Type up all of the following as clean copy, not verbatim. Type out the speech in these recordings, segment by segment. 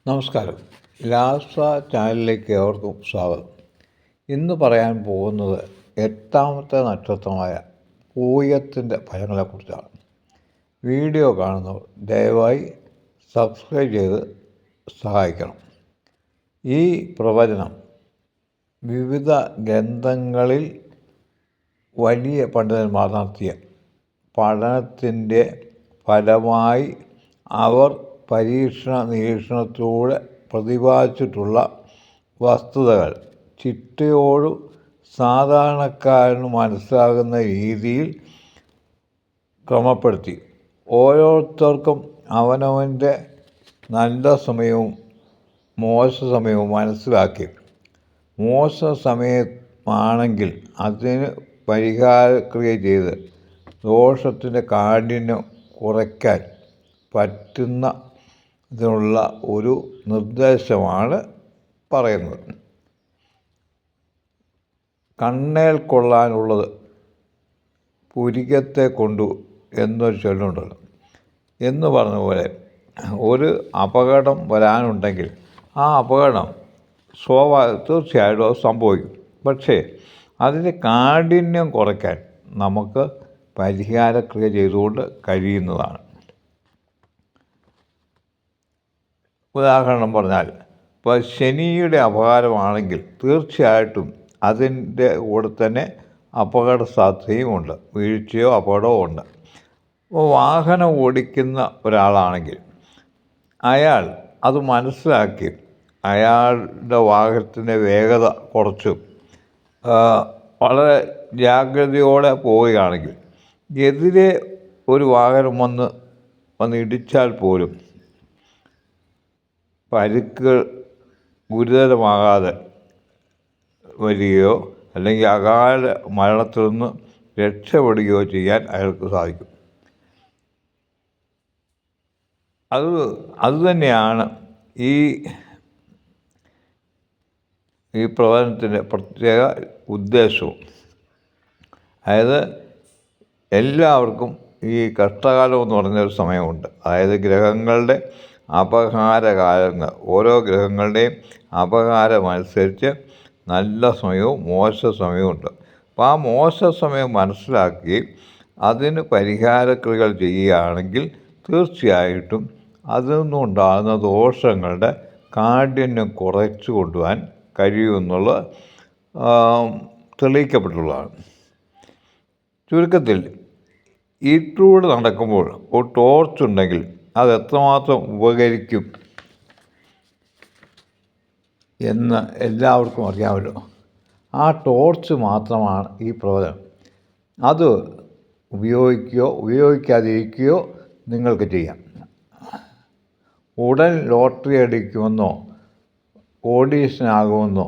നമസ്കാരം. ലാസ്വ ചാനലിലേക്ക് ഏവർക്കും സ്വാഗതം. ഇന്ന് പറയാൻ പോകുന്നത് 8ാമത്തെ നക്ഷത്രമായ പൂയത്തിൻ്റെ ഫലങ്ങളെക്കുറിച്ചാണ്. വീഡിയോ കാണുന്നവർ ദയവായി സബ്സ്ക്രൈബ് ചെയ്ത് സഹായിക്കണം. ഈ പ്രവചനം വിവിധ ഗ്രന്ഥങ്ങളിൽ വലിയ പണ്ഡിതന്മാർ നടത്തിയ പഠനത്തിൻ്റെ ഫലമായി അവർ പരീക്ഷണ നിരീക്ഷണത്തിലൂടെ പ്രതിപാദിച്ചിട്ടുള്ള വസ്തുതകൾ ചിട്ടയോടും സാധാരണക്കാരന് മനസ്സിലാകുന്ന രീതിയിൽ ക്രമപ്പെടുത്തി ഓരോരുത്തർക്കും അവനവൻ്റെ നല്ല സമയവും മോശ സമയവും മനസ്സിലാക്കി മോശ സമയമാണെങ്കിൽ അതിന് പരിഹാരക്രിയ ചെയ്ത് ദോഷത്തിൻ്റെ കാഠിന്യം കുറയ്ക്കാൻ പറ്റുന്ന ഇതിനുള്ള ഒരു നിർദ്ദേശമാണ് പറയുന്നത്. കണ്ണേൽ കൊള്ളാനുള്ളത് പുരികത്തെ കൊണ്ടു എന്നൊരു ചൊല്ലുണ്ടല്ലോ. എന്ന് പറഞ്ഞ പോലെ ഒരു അപകടം വരാനുണ്ടെങ്കിൽ ആ അപകടം തീർച്ചയായിട്ടും അത് സംഭവിക്കും. പക്ഷേ അതിൻ്റെ കാഠിന്യം കുറയ്ക്കാൻ നമുക്ക് പരിഹാരക്രിയ ചെയ്തുകൊണ്ട് കഴിയുന്നതാണ്. ഉദാഹരണം പറഞ്ഞാൽ, ഇപ്പോൾ ശനിയുടെ അപകാരമാണെങ്കിൽ തീർച്ചയായിട്ടും അതിൻ്റെ കൂടെ തന്നെ അപകട സാധ്യതയും ഉണ്ട്, വീഴ്ചയോ അപകടമോ ഉണ്ട്. അപ്പോൾ വാഹനം ഓടിക്കുന്ന ഒരാളാണെങ്കിൽ അയാൾ അത് മനസ്സിലാക്കി അയാളുടെ വാഹനത്തിൻ്റെ വേഗത കുറച്ച് വളരെ ജാഗ്രതയോടെ പോവുകയാണെങ്കിൽ എതിരെ ഒരു വാഹനം വന്ന് ഇടിച്ചാൽ പോലും പരിക്കുകൾ ഗുരുതരമാകാതെ വരികയോ അല്ലെങ്കിൽ അകാല മരണത്തിൽ നിന്ന് രക്ഷപ്പെടുകയോ ചെയ്യാൻ അയാൾക്ക് സാധിക്കും. അതുതന്നെയാണ് ഈ പ്രവചനത്തിൻ്റെ പ്രത്യേക ഉദ്ദേശവും. അതായത് എല്ലാവർക്കും ഈ കഷ്ടകാലം എന്ന് പറഞ്ഞൊരു സമയമുണ്ട്. അതായത് ഗ്രഹങ്ങളുടെ അപഹാരകാലങ്ങൾ, ഓരോ ഗ്രഹങ്ങളുടെയും അപഹാരമനുസരിച്ച് നല്ല സമയവും മോശ സമയവുമുണ്ട്. അപ്പോൾ ആ മോശ സമയം മനസ്സിലാക്കി അതിന് പരിഹാരക്രിയകൾ ചെയ്യുകയാണെങ്കിൽ തീർച്ചയായിട്ടും അതിൽ നിന്നുണ്ടാകുന്ന ദോഷങ്ങളുടെ കാഠിന്യം കുറച്ചു കൊണ്ടുപോകാൻ കഴിയുമെന്നുള്ള തെളിയിക്കപ്പെട്ടുള്ളതാണ്. ചുരുക്കത്തിൽ ഇരുട്ടിലൂടെ നടക്കുമ്പോൾ ഒരു ടോർച്ചുണ്ടെങ്കിൽ അത് എത്രമാത്രം ഉപകരിക്കും എന്ന് എല്ലാവർക്കും അറിയാമല്ലോ. ആ ടോർച്ച് മാത്രമാണ് ഈ പ്രവചനം. അത് ഉപയോഗിക്കുകയോ ഉപയോഗിക്കാതിരിക്കുകയോ നിങ്ങൾക്ക് ചെയ്യാം. ഉടൻ ലോട്ടറി അടിക്കുമെന്നോ കോടീശ്വരനാകുമെന്നോ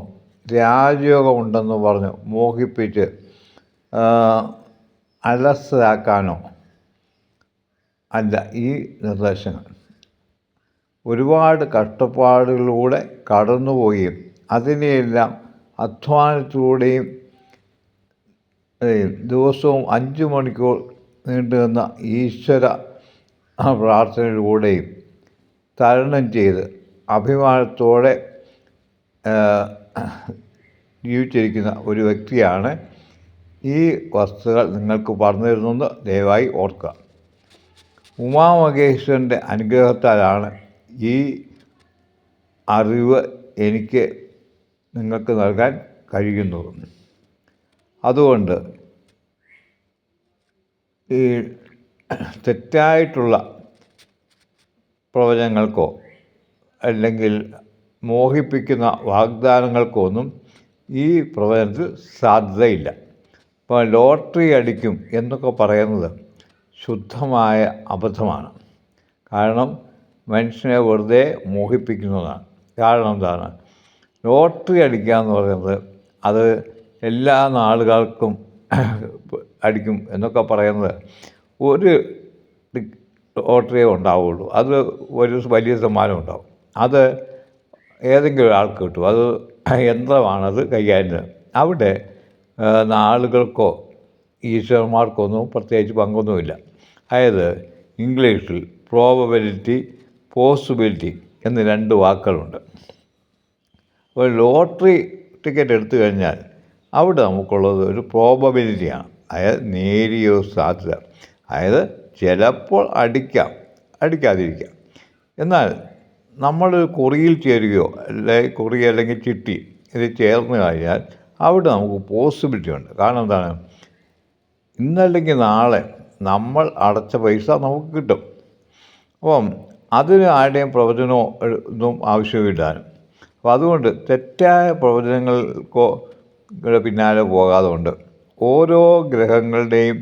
രാജയോഗമുണ്ടെന്ന് പറഞ്ഞ് മോഹിപ്പിച്ച് അലസരാക്കാനോ അല്ല ഈ നിർദ്ദേശങ്ങൾ. ഒരുപാട് കഷ്ടപ്പാടുകളിലൂടെ കടന്നുപോവുകയും അതിനെയെല്ലാം അധ്വാനത്തിലൂടെയും ദിവസവും 5 മണിക്കൂർ നീണ്ടുനിന്ന ഈശ്വര പ്രാർത്ഥനയിലൂടെയും തരണം ചെയ്ത് അഭിമാനത്തോടെ ജീവിച്ചിരിക്കുന്ന ഒരു വ്യക്തിയാണ് ഈ വസ്തുക്കൾ നിങ്ങൾക്ക് പറഞ്ഞു തരുന്നത്. ദയവായി ഓർക്കുക. ഉമാമഹേശ്വരൻ്റെ അനുഗ്രഹത്താലാണ് ഈ അറിവ് എനിക്ക് നിങ്ങൾക്ക് നൽകാൻ കഴിയുന്നത്. അതുകൊണ്ട് ഈ തെറ്റായിട്ടുള്ള പ്രവചനങ്ങൾക്കോ അല്ലെങ്കിൽ മോഹിപ്പിക്കുന്ന വാഗ്ദാനങ്ങൾക്കോ ഒന്നും ഈ പ്രവചനത്തിൽ സാധ്യതയില്ല. ഇപ്പോൾ ലോട്ടറി അടിക്കും എന്നൊക്കെ പറയുന്നത് ശുദ്ധമായ അബദ്ധമാണ്. കാരണം മനുഷ്യനെ വെറുതെ മോഹിപ്പിക്കുന്നതാണ്. കാരണം എന്താണ്? ലോട്ടറി അടിക്കുക എന്ന് പറയുന്നത് അത് എല്ലാ നാളുകൾക്കും അടിക്കും എന്നൊക്കെ പറയുന്നത് ഒരു ലോട്ടറിയേ ഉണ്ടാവുള്ളൂ. അത് ഒരു വലിയ സമ്മാനം ഉണ്ടാവും. അത് ഏതെങ്കിലും ഒരാൾക്ക് കിട്ടും. അത് യന്ത്രമാണത് കൈകാര്യം. അവിടെ നാളുകൾക്കോ ഈശ്വരന്മാർക്കൊന്നും പ്രത്യേകിച്ച് പങ്കൊന്നുമില്ല. അതായത് ഇംഗ്ലീഷിൽ പ്രോബബിലിറ്റി, പോസിബിലിറ്റി എന്ന് 2 വാക്കുകളുണ്ട്. ഒരു ലോട്ടറി ടിക്കറ്റ് എടുത്തു കഴിഞ്ഞാൽ അവിടെ നമുക്കുള്ളത് ഒരു പ്രോബബിലിറ്റിയാണ്, അതായത് നേരിയ സാധ്യത. അതായത് ചിലപ്പോൾ അടിക്കാതിരിക്കാം. എന്നാൽ നമ്മൾ കുറിയിൽ ചേരുകയോ കുറി അല്ലെങ്കിൽ ചിട്ടി ഇത് ചേർന്ന് കഴിഞ്ഞാൽ അവിടെ നമുക്ക് പോസിബിലിറ്റി ഉണ്ട്. കാരണം എന്താണ്, ഇന്നല്ലെങ്കിൽ നാളെ നമ്മൾ അടച്ച പൈസ നമുക്ക് കിട്ടും. അപ്പം അതിന് ആരുടെയും പ്രവചനമോ ഒന്നും ആവശ്യമില്ലാനും. അപ്പോൾ അതുകൊണ്ട് തെറ്റായ പ്രവചനങ്ങൾക്കോ പിന്നാലെ പോകാതെ കൊണ്ട് ഓരോ ഗ്രഹങ്ങളുടെയും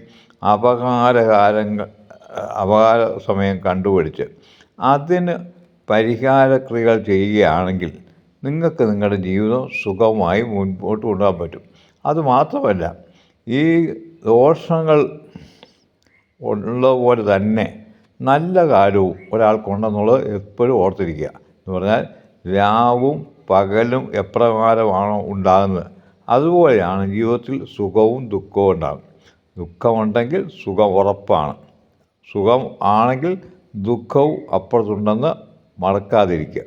അപകാര സമയം കണ്ടുപിടിച്ച് അതിന് പരിഹാരക്രിയകൾ ചെയ്യുകയാണെങ്കിൽ നിങ്ങൾക്ക് നിങ്ങളുടെ ജീവിതം സുഖമായി മുൻപോട്ട് കൊണ്ടുപോകാൻ പറ്റും. അതുമാത്രമല്ല, ഈ ദോഷങ്ങൾ ഉള്ളതുപോലെ തന്നെ നല്ല കാലവും ഒരാൾക്കുണ്ടെന്നുള്ളത് എപ്പോഴും ഓർത്തിരിക്കുക. എന്ന് പറഞ്ഞാൽ രാവും പകലും എപ്രകാരമാണോ ഉണ്ടാകുന്നത് അതുപോലെയാണ് ജീവിതത്തിൽ സുഖവും ദുഃഖവും ഉണ്ടാകും. ദുഃഖമുണ്ടെങ്കിൽ സുഖം ഉറപ്പാണ്, സുഖം ആണെങ്കിൽ ദുഃഖവും അപ്പുറത്തുണ്ടെന്ന് മറക്കാതിരിക്കുക.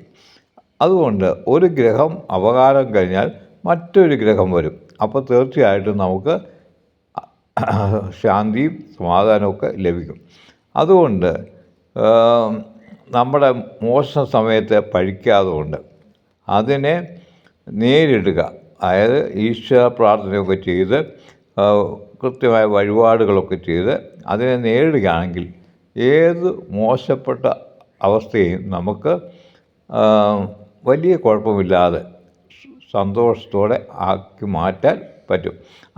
അതുകൊണ്ട് ഒരു ഗ്രഹം അപകാരം കഴിഞ്ഞാൽ മറ്റൊരു ഗ്രഹം വരും. അപ്പോൾ തീർച്ചയായിട്ടും നമുക്ക് ശാന്തിയും സമാധാനമൊക്കെ ലഭിക്കും. അതുകൊണ്ട് നമ്മുടെ മോശം സമയത്തെ പഴിക്കാതെ കൊണ്ട് അതിനെ നേരിടുക. അതായത് ഈശ്വര പ്രാർത്ഥനയൊക്കെ ചെയ്ത് കൃത്യമായ വഴിപാടുകളൊക്കെ ചെയ്ത് അതിനെ നേരിടുകയാണെങ്കിൽ ഏത് മോശപ്പെട്ട അവസ്ഥയും നമുക്ക് വലിയ കുഴപ്പമില്ലാതെ സന്തോഷത്തോടെ ആക്കി മാറ്റാൻ പറ്റും.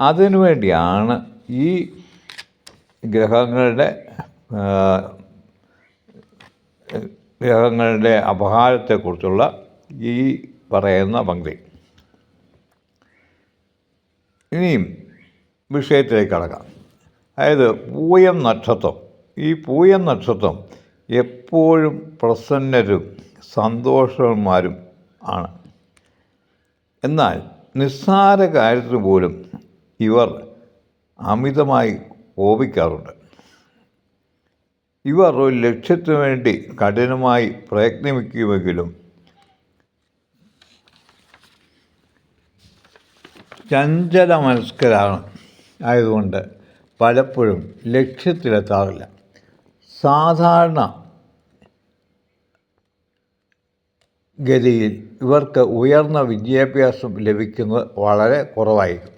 അതിനു വേണ്ടിയാണ് ഈ ഗ്രഹങ്ങളുടെ അപഹാരത്തെക്കുറിച്ചുള്ള ഈ പറയുന്ന പങ്ക്തി. ഇനിയും വിഷയത്തിലേക്ക് കടക്കാം. അതായത് പൂയം നക്ഷത്രം. ഈ പൂയം നക്ഷത്രം എപ്പോഴും പ്രസന്നരും സന്തോഷവാന്മാരും ആണ്. എന്നാൽ നിസ്സാര കാര്യത്തിന് പോലും ഇവർ അമിതമായി കോപിക്കാറുണ്ട്. ഇവർ ഒരു ലക്ഷ്യത്തിനു വേണ്ടി കഠിനമായി പ്രയത്നിക്കുമെങ്കിലും ചഞ്ചല മനസ്കരാണ്. ആയതുകൊണ്ട് പലപ്പോഴും ലക്ഷ്യത്തിലെത്താറില്ല. സാധാരണ ഗതിയിൽ ഇവർക്ക് ഉയർന്ന വിദ്യാഭ്യാസം ലഭിക്കുന്നത് വളരെ കുറവായിരിക്കും.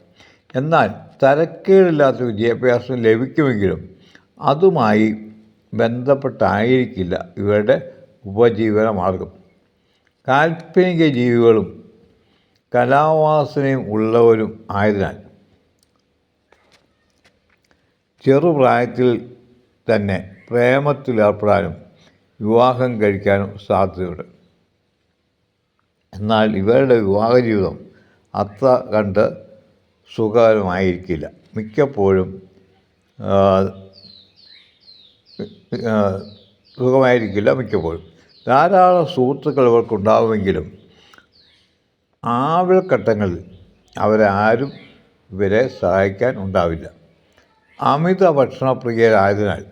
എന്നാൽ തരക്കേടില്ലാത്ത വിദ്യാഭ്യാസം ലഭിക്കുമെങ്കിലും അതുമായി ബന്ധപ്പെട്ടായിരിക്കില്ല ഇവരുടെ ഉപജീവന മാർഗം. കാൽപ്പനിക ജീവികളും കലാവാസനയും ഉള്ളവരും ആയതിനാൽ ചെറുപ്രായത്തിൽ തന്നെ പ്രേമത്തിലേർപ്പെടാനും വിവാഹം കഴിക്കാനും സാധ്യതയുണ്ട്. എന്നാൽ ഇവരുടെ വിവാഹ ജീവിതം അത്ര കണ്ട് സുഖകരമായിരിക്കില്ല. മിക്കപ്പോഴും ധാരാളം സുഹൃത്തുക്കൾ ഇവർക്കുണ്ടാവുമെങ്കിലും ആവിൽഘട്ടങ്ങളിൽ അവരാരും ഇവരെ സഹായിക്കാൻ ഉണ്ടാവില്ല. അമിത ഭക്ഷണപ്രിയരായതിനാൽ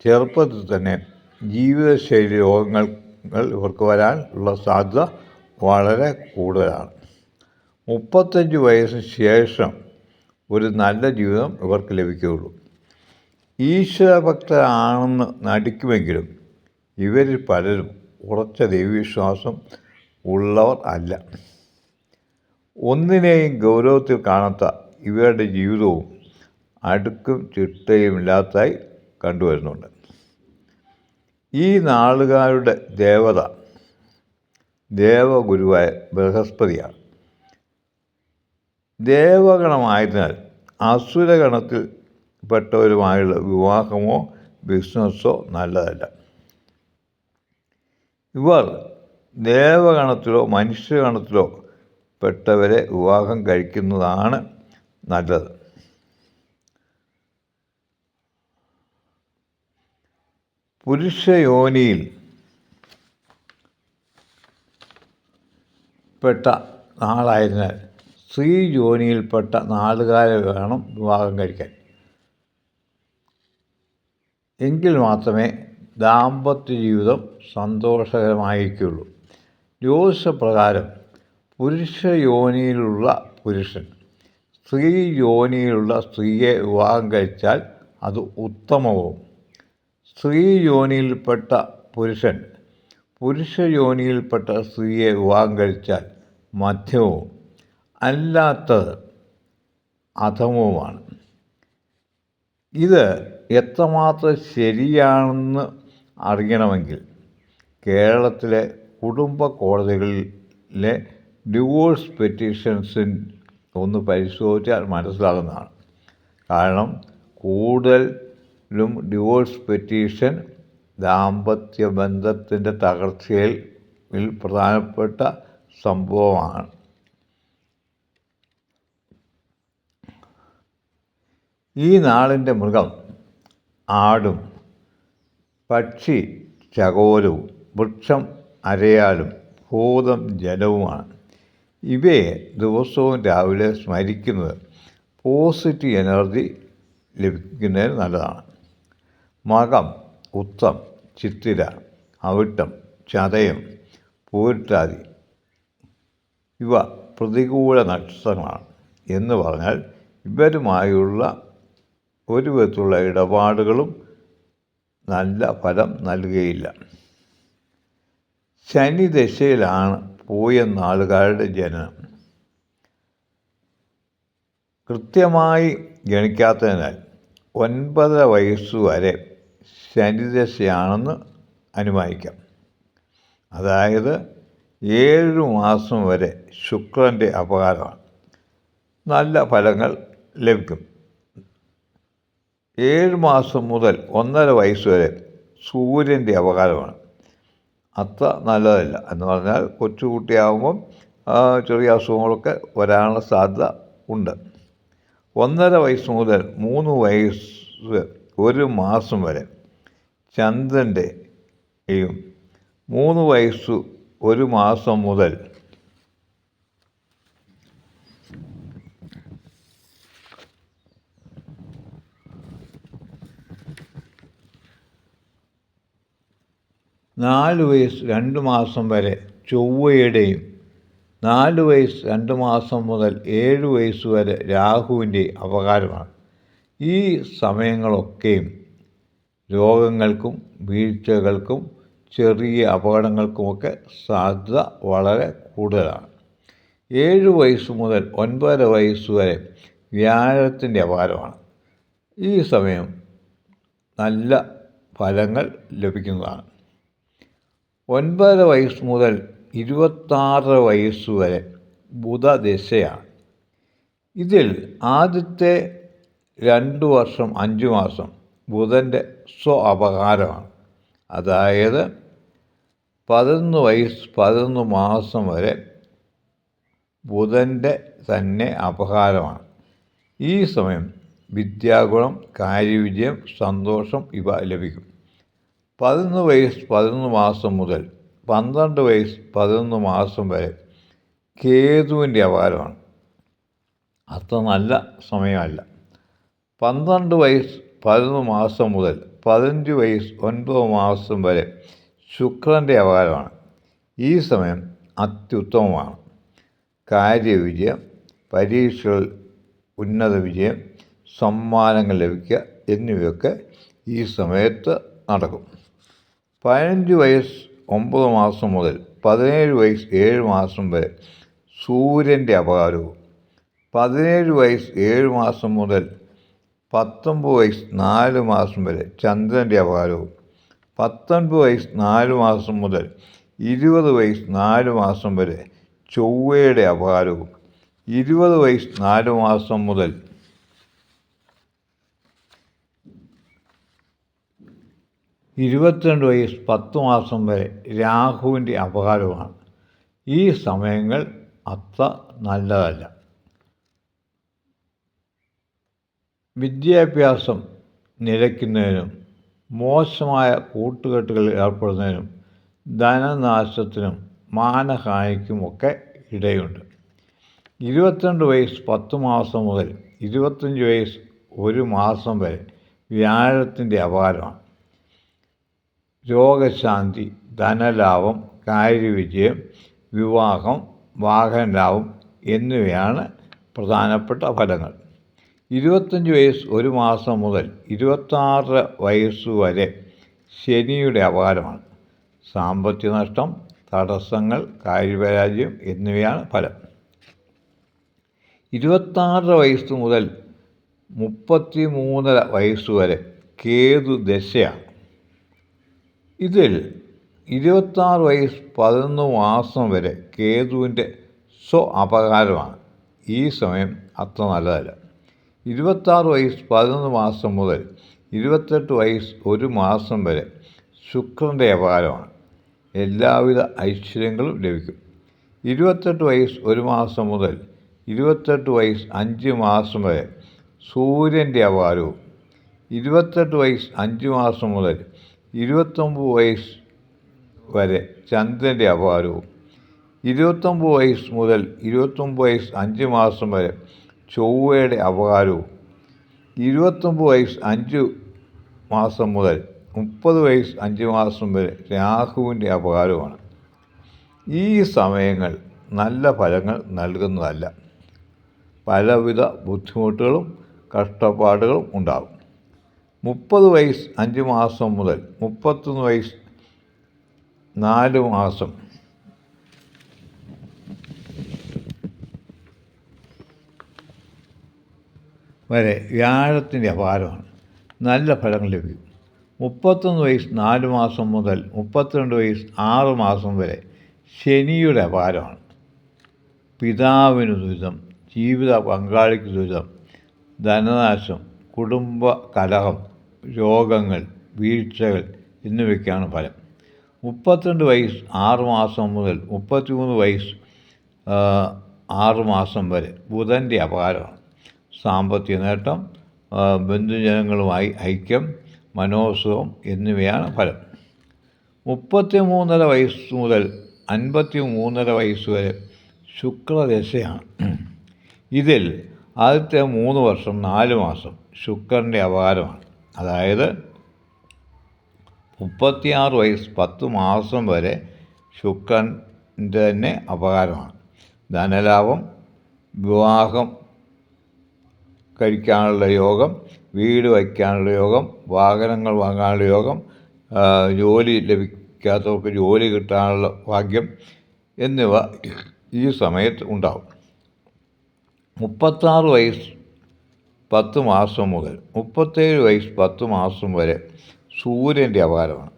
ചെറുപ്പത്തിൽ തന്നെ ജീവിതശൈലി രോഗങ്ങൾ ഇവർക്ക് വരാനുള്ള സാധ്യത വളരെ കൂടുതലാണ്. 35 വയസ്സിന് ശേഷം ഒരു നല്ല ജീവിതം ഇവർക്ക് ലഭിക്കുകയുള്ളൂ. ഈശ്വരഭക്തരാണെന്ന് നടിക്കുമെങ്കിലും ഇവരിൽ പലരും ഉറച്ച ദൈവവിശ്വാസം ഉള്ളവർ അല്ല. ഒന്നിനെയും ഗൗരവത്തിൽ കാണാത്ത ഇവരുടെ ജീവിതവും അടുക്കും ചിട്ടയുമില്ലാത്തതായി കണ്ടുവരുന്നുണ്ട്. ഈ നാളുകാരുടെ ദേവഗുരുവായ ബൃഹസ്പതിയാണ്. ദേവഗണമായതിനാൽ അസുരഗണത്തിൽ പെട്ടവരുമായുള്ള വിവാഹമോ ബിസിനസ്സോ നല്ലതല്ല. ഇവർ ദേവഗണത്തിലോ മനുഷ്യഗണത്തിലോ പെട്ടവരെ വിവാഹം കഴിക്കുന്നതാണ് നല്ലത്. പുരുഷയോനിയിൽ പെട്ട നാളായതിനാൽ സ്ത്രീ യോനിയിൽപ്പെട്ട നാളുകാരെ വേണം വിവാഹം കഴിക്കാൻ. എങ്കിൽ മാത്രമേ ദാമ്പത്യ ജീവിതം സന്തോഷകരമായിരിക്കുള്ളൂ. ജ്യോതിഷപ്രകാരം പുരുഷ യോനിയിലുള്ള പുരുഷൻ സ്ത്രീ യോനിയിലുള്ള സ്ത്രീയെ വിവാഹം കഴിച്ചാൽ അത് ഉത്തമവും, സ്ത്രീ യോനിയിൽപ്പെട്ട പുരുഷൻ പുരുഷ യോനിയിൽപ്പെട്ട സ്ത്രീയെ വിവാഹം കഴിച്ചാൽ മധ്യവും, അല്ലാത്തത് അധമവുമാണ്. ഇത് എത്രമാത്രം ശരിയാണെന്ന് അറിയണമെങ്കിൽ കേരളത്തിലെ കുടുംബ കോടതികളിലെ ഡിവോഴ്സ് പെറ്റീഷൻസ് ഒന്ന് പരിശോധിച്ചാൽ മനസ്സിലാകുന്നതാണ്. കാരണം കൂടുതലും ഡിവോഴ്സ് പെറ്റീഷൻ ദാമ്പത്യ ബന്ധത്തിൻ്റെ തകർച്ചയിൽ പ്രധാനപ്പെട്ട സംഭവമാണ്. ഈ നാളിൻ്റെ മൃഗം ആടും, പക്ഷി ചകോരവും, വൃക്ഷം അരയാലും, ഭൂതം ജലവുമാണ്. ഇവയെ ദിവസവും രാവിലെ സ്മരിക്കുന്നത് പോസിറ്റീവ് എനർജി ലഭിക്കുന്നതിന് നല്ലതാണ്. മകം, ഉത്തം, ചിത്തിര, അവിട്ടം, ചതയം, പൂരിട്ടാതി ഇവ പ്രതികൂല നക്ഷത്രങ്ങളാണ്. എന്ന് പറഞ്ഞാൽ ഇവരുമായുള്ള ഒരു വിധത്തിലുള്ള ഇടപാടുകളും നല്ല ഫലം നൽകുകയില്ല. ശനി ദശയിലാണ് പോയ നാളുകാരുടെ ജനനം. കൃത്യമായി ഗണിക്കാത്തതിനാൽ 9.5 വയസ്സുവരെ ശനിദശയാണെന്ന് അനുമാനിക്കാം. അതായത് 7 മാസം വരെ ശുക്രൻ്റെ അപകാരമാണ്. നല്ല ഫലങ്ങൾ ലഭിക്കും. 7 മാസം മുതൽ 1.5 വയസ്സ് വരെ സൂര്യൻ്റെ അപകാരമാണ്. അത്ര നല്ലതല്ല. എന്ന് പറഞ്ഞാൽ കൊച്ചുകുട്ടിയാകുമ്പം ചെറിയ അസുഖങ്ങളൊക്കെ വരാനുള്ള സാധ്യത ഉണ്ട്. 1.5 വയസ്സ് മുതൽ 3 വയസ്സ് 1 മാസം വരെ ചന്ദ്രൻ്റെയും 3 വയസ്സ് 1 മാസം മുതൽ 4 വയസ്സ് 2 മാസം വരെ ചൊവ്വയുടെയും 4 വയസ്സ് 2 മാസം മുതൽ 7 വയസ്സ് വരെ രാഹുവിൻ്റെയും അപകാരമാണ്. ഈ സമയങ്ങളൊക്കെയും രോഗങ്ങൾക്കും വീഴ്ചകൾക്കും ചെറിയ അപകടങ്ങൾക്കുമൊക്കെ സാധ്യത വളരെ കൂടുതലാണ്. 7 വയസ്സ് മുതൽ 9.5 വയസ്സ് വരെ വ്യാഴത്തിൻ്റെ അപകാരമാണ്. ഈ സമയം നല്ല ഫലങ്ങൾ ലഭിക്കുന്നതാണ്. 9.5 വയസ്സ് മുതൽ 26 വയസ്സ് വരെ ബുധദശയാണ്. ഇതിൽ ആദ്യത്തെ 2 വർഷം 5 മാസം ബുധൻ്റെ അപകാരമാണ്. അതായത് 11 വയസ്സ് 11 മാസം വരെ ബുധൻ്റെ തന്നെ അപകാരമാണ്. ഈ സമയം വിദ്യാഗുണം, കാര്യവിജയം, സന്തോഷം ഇവ ലഭിക്കും. 11 വയസ്സ് 11 മാസം മുതൽ 12 വയസ്സ് 11 മാസം വരെ കേതുവിൻ്റെ അപകാരമാണ്. അത്ര നല്ല സമയമല്ല. 12 വയസ്സ് 11 മാസം മുതൽ 15 വയസ്സ് 9 മാസം വരെ ശുക്രൻ്റെ അപകാരമാണ്. ഈ സമയം അത്യുത്തമമാണ്. കാര്യവിജയം, പരീക്ഷകൾ ഉന്നത വിജയം, സമ്മാനങ്ങൾ ലഭിക്കുക എന്നിവയൊക്കെ ഈ സമയത്ത് നടക്കും. 15 വയസ്സ് 9 മാസം മുതൽ 17 വയസ്സ് 7 മാസം വരെ സൂര്യൻ്റെ അപകാരവും, 17 വയസ്സ് 7 മാസം മുതൽ 19 വയസ്സ് 4 മാസം വരെ ചന്ദ്രൻ്റെ അപകാരവും, 19 വയസ്സ് 4 മാസം മുതൽ 20 വയസ്സ് 4 മാസം വരെ ചൊവ്വയുടെ അപകാരവും, 20 വയസ്സ് 4 മാസം മുതൽ 22 വയസ്സ് 10 മാസം വരെ രാഹുവിൻ്റെ അപകാരവുമാണ്. ഈ സമയങ്ങൾ അത്ര നല്ലതല്ല. വിദ്യാഭ്യാസം നിലയ്ക്കുന്നതിനും മോശമായ കൂട്ടുകെട്ടുകളിൽ ഏർപ്പെടുന്നതിനും ധനനാശത്തിനും മാനഹാനിക്കുമൊക്കെ ഇടയുണ്ട്. 22 വയസ്സ് 10 മാസം മുതൽ 25 വയസ്സ് 1 മാസം വരെ വ്യാഴത്തിൻ്റെ അപകാരമാണ്. രോഗശാന്തി, ധനലാഭം, കാര്യവിജയം, വിവാഹം, വാഹനലാഭം എന്നിവയാണ് പ്രധാനപ്പെട്ട ഫലങ്ങൾ. 25 വയസ്സ് 1 മാസം മുതൽ 26 വയസ്സുവരെ ശനിയുടെ അപകാരമാണ്. സാമ്പത്തിക നഷ്ടം, തടസ്സങ്ങൾ, കാര്യപരാജയം എന്നിവയാണ് ഫലം. 26 വയസ്സ് മുതൽ 33 വയസ്സുവരെ കേതു ദശയാണ്. ഇതിൽ 26 വയസ്സ് 11 മാസം വരെ കേതുവിൻ്റെ അപകാരമാണ്. ഈ സമയം അത്ര നല്ലതല്ല. 26 വയസ്സ് 11 മാസം മുതൽ 28 വയസ്സ് 1 മാസം വരെ ശുക്രൻ്റെ അപകാരമാണ്. എല്ലാവിധ ഐശ്വര്യങ്ങളും ലഭിക്കും. 28 വയസ്സ് 1 മാസം മുതൽ 28 വയസ്സ് 5 മാസം വരെ സൂര്യൻ്റെ അപകാരവും 28 വയസ്സ് 5 മാസം മുതൽ 29 വയസ്സ് വരെ ചന്ദ്രൻ്റെ അപകാരവും 29 വയസ്സ് മുതൽ 29 വയസ്സ് 5 മാസം വരെ ചൊവ്വയുടെ അപകാരവും 29 വയസ്സ് 5 മാസം മുതൽ 30 വയസ്സ് 5 മാസം വരെ രാഹുവിൻ്റെ അപകാരവുമാണ്. ഈ സമയങ്ങൾ നല്ല ഫലങ്ങൾ നൽകുന്നതല്ല. പലവിധ ബുദ്ധിമുട്ടുകളും കഷ്ടപ്പാടുകളും ഉണ്ടാകും. 30 വയസ്സ് 5 മാസം മുതൽ 31 വയസ്സ് 4 മാസം വരെ വ്യാഴത്തിൻ്റെ അപകാരമാണ്. നല്ല ഫലങ്ങൾ ലഭിക്കും. 31 വയസ്സ് 4 മാസം മുതൽ 32 വയസ്സ് 6 മാസം വരെ ശനിയുടെ അപകാരമാണ്. പിതാവിന് ദുരിതം, ജീവിത പങ്കാളിക്ക് ദുരിതം, ധനനാശം, കുടുംബ കലഹം, രോഗങ്ങൾ, വീഴ്ചകൾ എന്നിവയ്ക്കാണ് ഫലം. 32 വയസ്സ് 6 മാസം മുതൽ 33 വയസ്സ് 6 മാസം വരെ ബുധൻ്റെ അപകാരമാണ്. സാമ്പത്തിക നേട്ടം, ബന്ധുജനങ്ങളുമായി ഐക്യം, മനോസുഖം എന്നിവയാണ് ഫലം. 33.5 വയസ്സ് മുതൽ 53.5 വയസ്സ് വരെ ശുക്രദശയാണ്. ഇതിൽ ആദ്യത്തെ 3 വർഷം 4 മാസം ശുക്രൻ്റെ അപകാരമാണ്. അതായത് 36 വയസ്സ് 10 മാസം വരെ ശുക്രൻ്റെ തന്നെ അപകാരമാണ്. ധനലാഭം, വിവാഹം കഴിക്കാനുള്ള യോഗം, വീട് വയ്ക്കാനുള്ള യോഗം, വാഹനങ്ങൾ വാങ്ങാനുള്ള യോഗം, ജോലി ലഭിക്കാത്തവർക്ക് ജോലി കിട്ടാനുള്ള ഭാഗ്യം എന്നിവ ഈ സമയത്ത് ഉണ്ടാകും. 36 വയസ്സ് 10 മാസം മുതൽ 37 വയസ്സ് 10 മാസം വരെ സൂര്യൻ്റെ അപകാരമാണ്.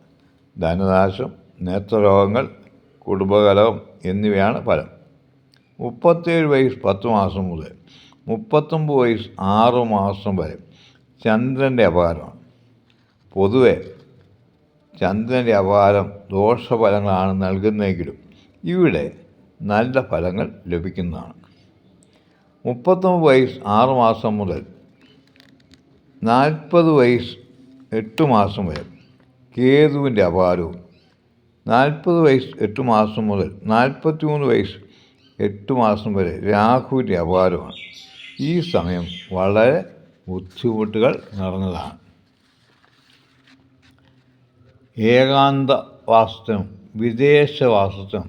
ധനനാശം, നേത്രരോഗങ്ങൾ, കുടുംബകലഹം എന്നിവയാണ് ഫലം. 37 വയസ്സ് 10 മാസം മുതൽ 39 വയസ്സ് 6 മാസം വരെ ചന്ദ്രൻ്റെ അപകാരമാണ്. പൊതുവെ ചന്ദ്രൻ്റെ അപകാരം ദോഷഫലങ്ങളാണ് നൽകുന്നതെങ്കിലും ഇവിടെ നല്ല ഫലങ്ങൾ ലഭിക്കുന്നതാണ്. 39 വയസ്സ് 6 മാസം മുതൽ 40 വയസ്സ് 8 മാസം വരെ കേതുവിൻ്റെ അപകാരവും 40 വയസ്സ് 8 മാസം മുതൽ 43 വയസ്സ് 8 മാസം വരെ രാഹുവിൻ്റെ അപകാരമാണ്. ഈ സമയം വളരെ ബുദ്ധിമുട്ടുകൾ നിറഞ്ഞതാണ്. ഏകാന്തവാസത്തിനും വിദേശവാസത്തിനും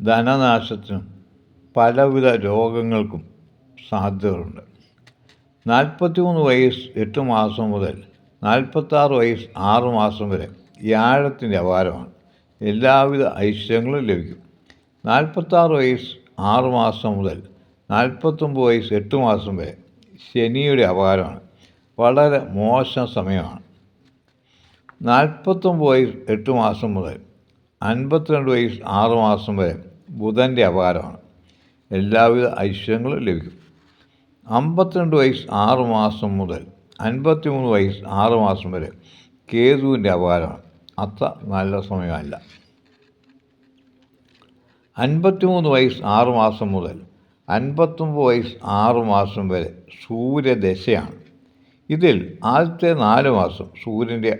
ധനനാശത്തിനും പലവിധ രോഗങ്ങൾക്കും സാധ്യതകളുണ്ട്. 43 വയസ്സ് 8 മാസം മുതൽ 46 വയസ്സ് 6 മാസം വരെ വ്യാഴത്തിൻ്റെ അപകാരമാണ്. എല്ലാവിധ ഐശ്വര്യങ്ങളും ലഭിക്കും. 46 വയസ്സ് 6 മാസം മുതൽ 49 വയസ്സ് 8 മാസം വരെ ശനിയുടെ അപകാരമാണ്. വളരെ മോശം സമയമാണ്. 49 വയസ്സ് 8 മാസം മുതൽ 52 വയസ്സ് 6 മാസം വരെ ബുധൻ്റെ അപകാരമാണ്. എല്ലാവിധ ഐശ്വര്യങ്ങളും ലഭിക്കും. 52 വയസ്സ് 6 മാസം മുതൽ 53 വയസ്സ് 6 മാസം വരെ കേതുവിൻ്റെ അപകാരമാണ്. അത്ര നല്ല സമയമല്ല. 53 വയസ്സ് 6 മാസം മുതൽ 59 വയസ്സ് 6 മാസം വരെ സൂര്യദശയാണ്. ഇതിൽ ആദ്യത്തെ 4 മാസം സൂര്യൻ്റെ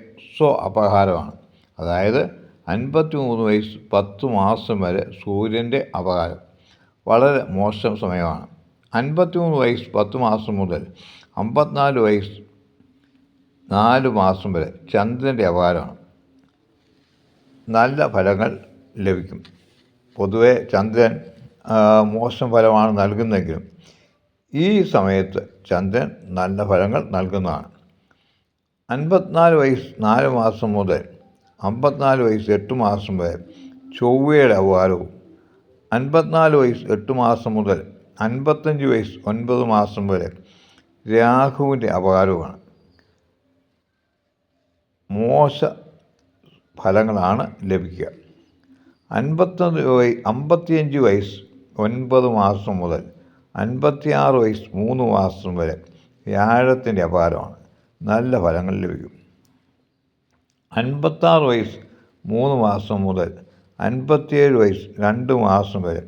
അപകാരമാണ്. അതായത് 53 വയസ്സ് 10 മാസം വരെ സൂര്യൻ്റെ അപകാരം. വളരെ മോശം സമയമാണ്. 53 വയസ്സ് 10 മാസം മുതൽ 54 വയസ്സ് 4 മാസം വരെ ചന്ദ്രൻ്റെ അപകാരമാണ്. നല്ല ഫലങ്ങൾ ലഭിക്കും. പൊതുവെ ചന്ദ്രൻ മോശം ഫലമാണ് നൽകുന്നതെങ്കിലും ഈ സമയത്ത് ചന്ദ്രൻ നല്ല ഫലങ്ങൾ നൽകുന്നതാണ്. 54 വയസ്സ് 4 മാസം മുതൽ 54 വയസ്സ് 8 മാസം വരെ ചൊവ്വയുടെ അപകാരവും 54 വയസ്സ് 8 മാസം മുതൽ 55 വയസ്സ് 9 മാസം വരെ രാഹുവിൻ്റെ അപകാരവുമാണ്. മോശ ഫലങ്ങളാണ് ലഭിക്കുക. 55 വയസ്സ് 9 മാസം മുതൽ 56 വയസ്സ് 3 മാസം വരെ വ്യാഴത്തിൻ്റെ അപകാരമാണ്. നല്ല ഫലങ്ങൾ ലഭിക്കും. 56 വയസ്സ് 3 മാസം മുതൽ 57 വയസ്സ് 2 മാസം വരെ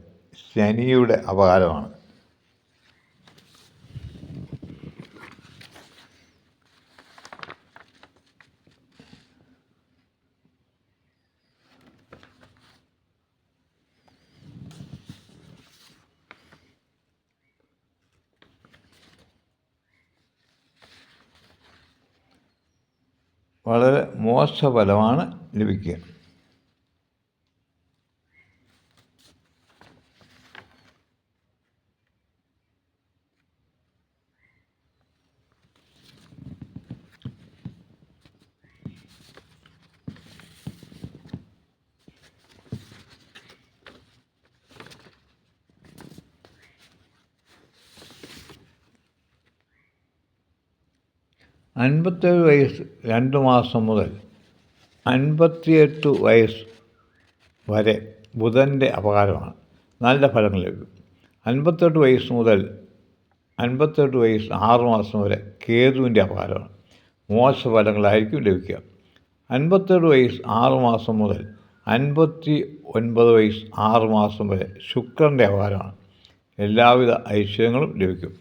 ശനിയുടെ അപകാരമാണ്. വളരെ മോശഫലമാണ് ലഭിക്കുക. അൻപത്തേഴ് വയസ്സ് 2 മാസം മുതൽ 58 വയസ്സ് വരെ ബുധൻ്റെ അപകാരമാണ്. നല്ല ഫലങ്ങൾ ലഭിക്കും. 58 വയസ്സ് മുതൽ 58 വയസ്സ് 6 മാസം വരെ കേതുവിൻ്റെ അപകാരമാണ്. മോശഫലങ്ങളായിരിക്കും ലഭിക്കുക. 57 വയസ്സ് 6 മാസം മുതൽ 59 വയസ്സ് 6 മാസം വരെ ശുക്രൻ്റെ അപകാരമാണ്. എല്ലാവിധ ഐശ്വര്യങ്ങളും ലഭിക്കും.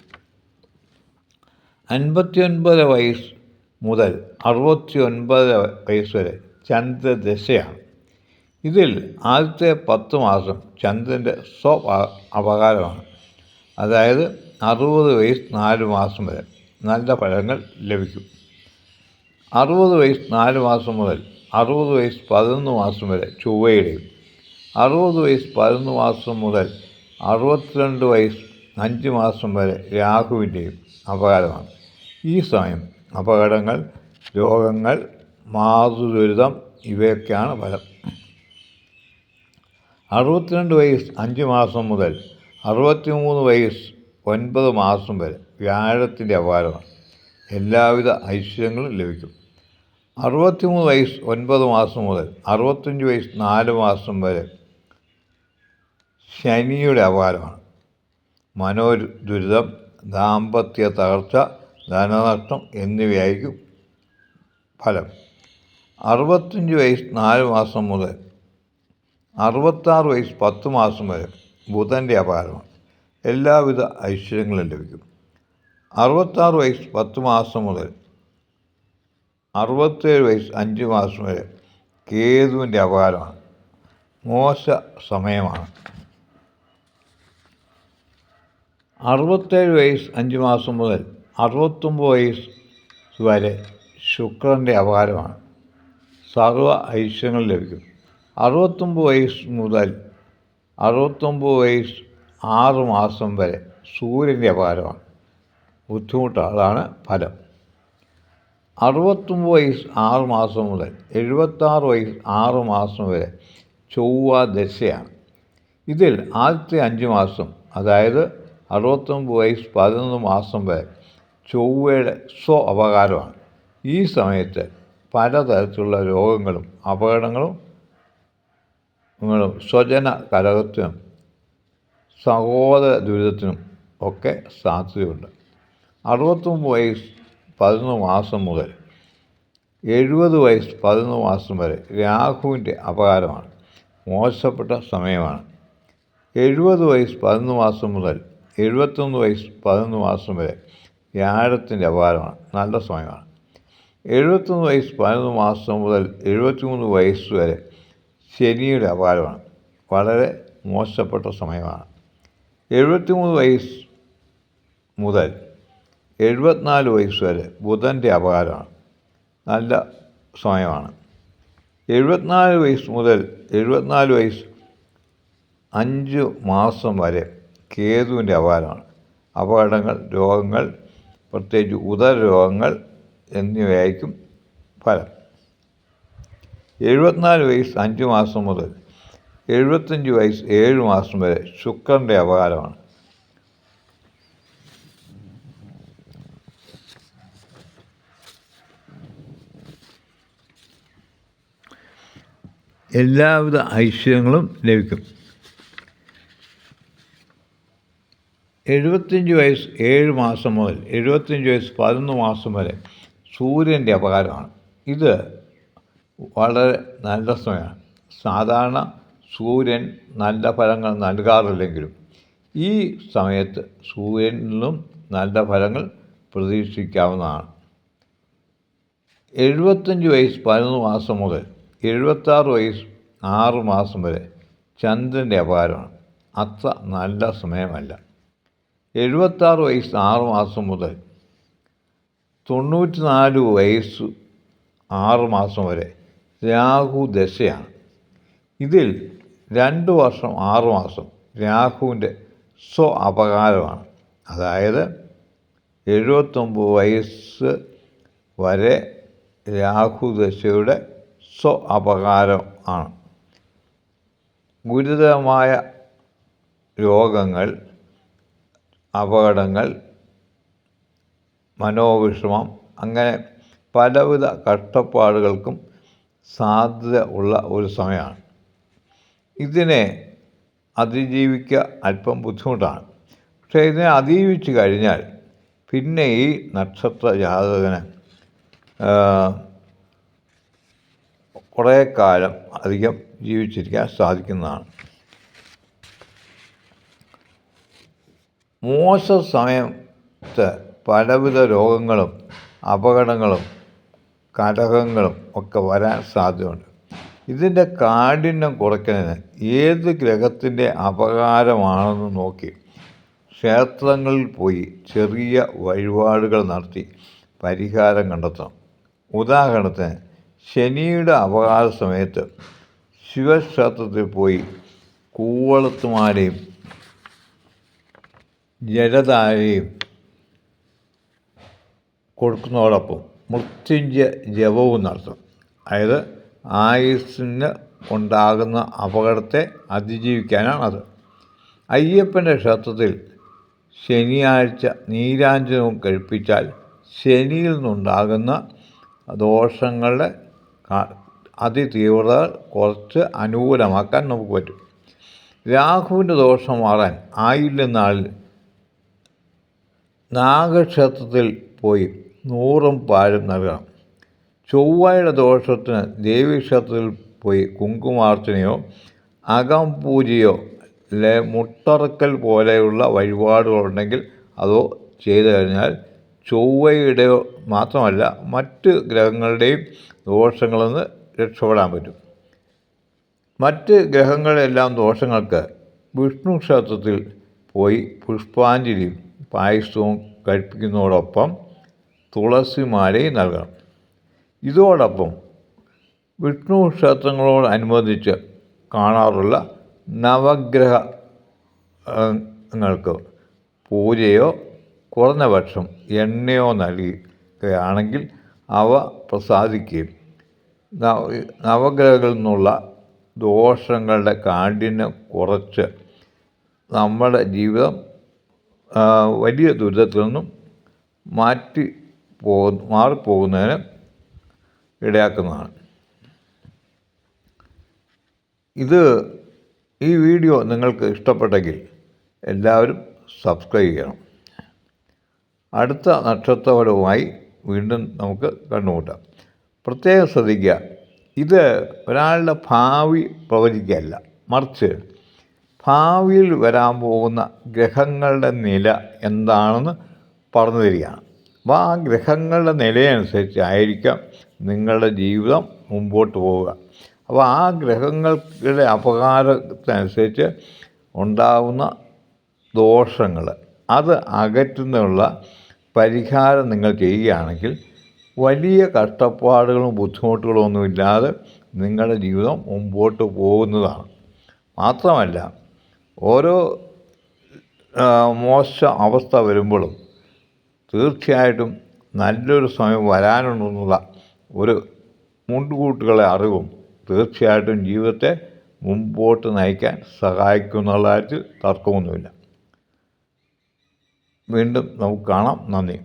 59 വയസ്സ് മുതൽ 69 വയസ്സ് വരെ ചന്ദ്രദശയാണ്. ഇതിൽ ആദ്യത്തെ 10 മാസം ചന്ദ്രൻ്റെ അപകാരമാണ്. അതായത് 60 വയസ്സ് 4 മാസം വരെ നല്ല ഫലങ്ങൾ ലഭിക്കും. 60 വയസ്സ് 4 മാസം മുതൽ 60 വയസ്സ് 11 മാസം വരെ ചൊവ്വയുടെയും 60 വയസ്സ് 11 മാസം മുതൽ 62 വയസ്സ് 5 മാസം വരെ രാഹുവിൻ്റെയും അപകാരമാണ്. ഈ സമയം അപകടങ്ങൾ, രോഗങ്ങൾ, മാതൃദുരിതം ഇവയൊക്കെയാണ് ഫലം. 62 വയസ്സ് 5 മാസം മുതൽ 63 വയസ്സ് 9 മാസം വരെ വ്യാഴത്തിൻ്റെ അപകാരമാണ്. എല്ലാവിധ ഐശ്വര്യങ്ങളും ലഭിക്കും. 63 വയസ്സ് 9 മാസം മുതൽ 65 വയസ്സ് 4 മാസം വരെ ശനിയുടെ അപകാരമാണ്. മനോദുരിതം, ദാമ്പത്യ തകർച്ച, ധനനഷ്ടം എന്നിവയായിരിക്കും ഫലം. 65 വയസ്സ് 4 മാസം മുതൽ 66 വയസ്സ് 10 മാസം വരെ ബുധൻ്റെ അപകാരമാണ്. എല്ലാവിധ ഐശ്വര്യങ്ങളും ലഭിക്കും. 66 വയസ്സ് 10 മാസം മുതൽ 67 വയസ്സ് 5 മാസം വരെ കേതുവിൻ്റെ അപകാരമാണ്. മോശ സമയമാണ്. 67 വയസ്സ് 5 മാസം മുതൽ 69 വയസ്സ് വരെ ശുക്രൻ്റെ അപകാരമാണ്. സർവ്വ ഐശ്വര്യങ്ങൾ ലഭിക്കും. 69 വയസ്സ് മുതൽ 69 വയസ്സ് 6 മാസം വരെ സൂര്യൻ്റെ അപകാരമാണ്. ബുദ്ധിമുട്ടാണ്, അതാണ് ഫലം. 69 വയസ്സ് 6 മാസം മുതൽ 76 വയസ്സ് 6 മാസം വരെ ചൊവ്വ ദശയാണ്. ഇതിൽ ആദ്യത്തെ 5 മാസം, അതായത് 69 വയസ്സ് 11 മാസം വരെ ചൊവ്വയുടെ അപകാരമാണ്. ഈ സമയത്ത് പലതരത്തിലുള്ള രോഗങ്ങളും അപകടങ്ങളും സ്വജന കലഹത്തിനും സഹോദര ദുരിതത്തിനും ഒക്കെ സാധ്യതയുണ്ട്. 69 വയസ്സ് 11 മാസം മുതൽ 70 വയസ്സ് 11 മാസം വരെ രാഹുവിൻ്റെ അപകാരമാണ്. മോശപ്പെട്ട സമയമാണ്. 70 വയസ്സ് 11 മാസം മുതൽ 71 വയസ്സ് 11 മാസം വരെ വ്യാഴത്തിൻ്റെ അപകാരമാണ്. നല്ല സമയമാണ്. 71 വയസ്സ് 11 മാസം മുതൽ 73 വയസ്സ് വരെ ശനിയുടെ അപകാരമാണ്. വളരെ മോശപ്പെട്ട സമയമാണ്. 73 വയസ്സ് മുതൽ 74 വയസ്സ് വരെ ബുധൻ്റെ അപകാരമാണ്. നല്ല സമയമാണ്. 74 വയസ്സ് മുതൽ 74 വയസ്സ് 5 മാസം വരെ കേതുവിൻ്റെ അപകാരമാണ്. അപകടങ്ങൾ, രോഗങ്ങൾ, പ്രത്യേകിച്ച് ഉദരരോഗങ്ങൾ എന്നിവയായിരിക്കും ഫലം. 74 വയസ്സ് 5 മാസം മുതൽ 75 വയസ്സ് 7 മാസം വരെ ശുക്രൻ്റെ അപകാരമാണ്. എല്ലാവിധ ഐശ്വര്യങ്ങളും ലഭിക്കും. 75 വയസ്സ് 7 മാസം മുതൽ 75 വയസ്സ് 11 മാസം വരെ സൂര്യൻ്റെ അപകാരമാണ്. ഇത് വളരെ നല്ല സമയമാണ്. സാധാരണ സൂര്യൻ നല്ല ഫലങ്ങൾ നൽകാറില്ലെങ്കിലും ഈ സമയത്ത് സൂര്യനിൽ നിന്നും നല്ല ഫലങ്ങൾ പ്രതീക്ഷിക്കാവുന്നതാണ്. 75 വയസ്സ് 11 മാസം മുതൽ 76 വയസ്സ് 6 മാസം വരെ ചന്ദ്രൻ്റെ അപകാരമാണ്. അത്ര നല്ല സമയമല്ല. 76 വയസ്സ് 6 മാസം മുതൽ 94 വയസ്സ് 6 മാസം വരെ രാഹു ദശയാണ്. ഇതിൽ 2 വർഷം 6 മാസം രാഹുവിൻ്റെ അപകാരമാണ്. അതായത് 79 വയസ്സ് വരെ രാഹുദശയുടെ അപകാരം ആണ്. ഗുരുതരമായ രോഗങ്ങൾ, അപകടങ്ങൾ, മനോവിഷമം, അങ്ങനെ പലവിധ കഷ്ടപ്പാടുകൾക്കും സാധ്യത ഉള്ള ഒരു സമയമാണ്. ഇതിനെ അതിജീവിക്കുക അല്പം ബുദ്ധിമുട്ടാണ്. പക്ഷേ ഇതിനെ അതിജീവിച്ച് കഴിഞ്ഞാൽ പിന്നെ ഈ നക്ഷത്ര ജാതകന് കുറേ കാലം അധികം ജീവിച്ചിരിക്കാൻ സാധിക്കുന്നതാണ്. മോശ സമയത്ത് പലവിധ രോഗങ്ങളും അപകടങ്ങളും കലഹങ്ങളും ഒക്കെ വരാൻ സാധ്യതയുണ്ട്. ഇതിൻ്റെ കാഠിന്യം കുറയ്ക്കുന്നതിന് ഏത് ഗ്രഹത്തിൻ്റെ അപകാരമാണെന്ന് നോക്കി ക്ഷേത്രങ്ങളിൽ പോയി ചെറിയ വഴിപാടുകൾ നടത്തി പരിഹാരം കണ്ടെത്തണം. ഉദാഹരണത്തിന് ശനിയുടെ അപകാര സമയത്ത് ശിവക്ഷേത്രത്തിൽ പോയി കൂവളത്തുമാലയും ജലധാരയും കൊടുക്കുന്നതോടൊപ്പം മൃത്യുഞ്ജയ ജപവും നടത്തും. അതായത് ആയുസ്സിന് ഉണ്ടാകുന്ന അപകടത്തെ അതിജീവിക്കാനാണത്. അയ്യപ്പൻ്റെ ക്ഷേത്രത്തിൽ ശനിയാഴ്ച നീരാഞ്ജനവും കഴിപ്പിച്ചാൽ ശനിയിൽ നിന്നുണ്ടാകുന്ന ദോഷങ്ങളുടെ അതിതീവ്രത കുറച്ച് അനുകൂലമാക്കാൻ നമുക്ക് പറ്റും. രാഹുവിൻ്റെ ദോഷം മാറാൻ ആയില്യനാളിൽ നാഗക്ഷേത്രത്തിൽ പോയി 100 പാലും നൽകണം. ചൊവ്വയുടെ ദോഷത്തിന് ദേവീക്ഷേത്രത്തിൽ പോയി കുങ്കുമാർച്ചനയോ അകംപൂജയോ മുട്ടറക്കൽ പോലെയുള്ള വഴിപാടുകളുണ്ടെങ്കിൽ അതോ ചെയ്തു കഴിഞ്ഞാൽ ചൊവ്വയുടെയോ മാത്രമല്ല മറ്റ് ഗ്രഹങ്ങളുടെയും ദോഷങ്ങളിൽ നിന്ന് രക്ഷപ്പെടാൻ പറ്റും. മറ്റ് ഗ്രഹങ്ങളിലെല്ലാം ദോഷങ്ങൾക്ക് വിഷ്ണു ക്ഷേത്രത്തിൽ പോയി പുഷ്പാഞ്ജലിയും പായസവും കഴിപ്പിക്കുന്നതോടൊപ്പം തുളസിമാലയും നൽകണം. ഇതോടൊപ്പം വിഷ്ണു ക്ഷേത്രങ്ങളോടനുബന്ധിച്ച് കാണാറുള്ള നവഗ്രഹങ്ങൾക്ക് പൂജയോ കുറഞ്ഞപക്ഷം എണ്ണയോ നൽകുകയാണെങ്കിൽ അവ പ്രസാദിക്കുകയും നവഗ്രഹങ്ങളിൽ നിന്നുള്ള ദോഷങ്ങളുടെ കാഠിന്യം കുറച്ച് നമ്മുടെ ജീവിതം വലിയ ദുരിതത്തിൽ നിന്നും മാറിപ്പോകുന്നതിന് ഇടയാക്കുന്നതാണ്. ഈ വീഡിയോ നിങ്ങൾക്ക് ഇഷ്ടപ്പെട്ടെങ്കിൽ എല്ലാവരും സബ്സ്ക്രൈബ് ചെയ്യണം. അടുത്ത നക്ഷത്രപരവുമായി വീണ്ടും നമുക്ക് കണ്ടുമുട്ടാം. പ്രത്യേകം ശ്രദ്ധിക്കുക, ഇത് ഒരാളുടെ ഭാവി പ്രവചിക്കുകയല്ല, മറിച്ച് ഭാവിയിൽ വരാൻ പോകുന്ന ഗ്രഹങ്ങളുടെ നില എന്താണെന്ന് പറഞ്ഞു തരികയാണ്. അപ്പോൾ ആ ഗ്രഹങ്ങളുടെ നിലയനുസരിച്ചായിരിക്കാം നിങ്ങളുടെ ജീവിതം മുമ്പോട്ട് പോവുക. അപ്പോൾ ആ ഗ്രഹങ്ങളുടെ അപകാരത്തിനനുസരിച്ച് ഉണ്ടാകുന്ന ദോഷങ്ങൾ അത് അകറ്റുന്നതിനുള്ള പരിഹാരം നിങ്ങൾ ചെയ്യുകയാണെങ്കിൽ വലിയ കഷ്ടപ്പാടുകളും ബുദ്ധിമുട്ടുകളും ഒന്നുമില്ലാതെ നിങ്ങളുടെ ജീവിതം മുമ്പോട്ട് പോകുന്നതാണ്. മാത്രമല്ല ഓരോ മോശം അവസ്ഥ വരുമ്പോഴും തീർച്ചയായിട്ടും നല്ലൊരു സമയം വരാനുണ്ടെന്നുള്ള ഒരു മുൻകൂട്ടുകളെ അറിവും തീർച്ചയായിട്ടും ജീവിതത്തെ മുമ്പോട്ട് നയിക്കാൻ സഹായിക്കുന്നുള്ള കാര്യത്തിൽ തർക്കമൊന്നുമില്ല. വീണ്ടും നമുക്ക് കാണാം. നന്ദി.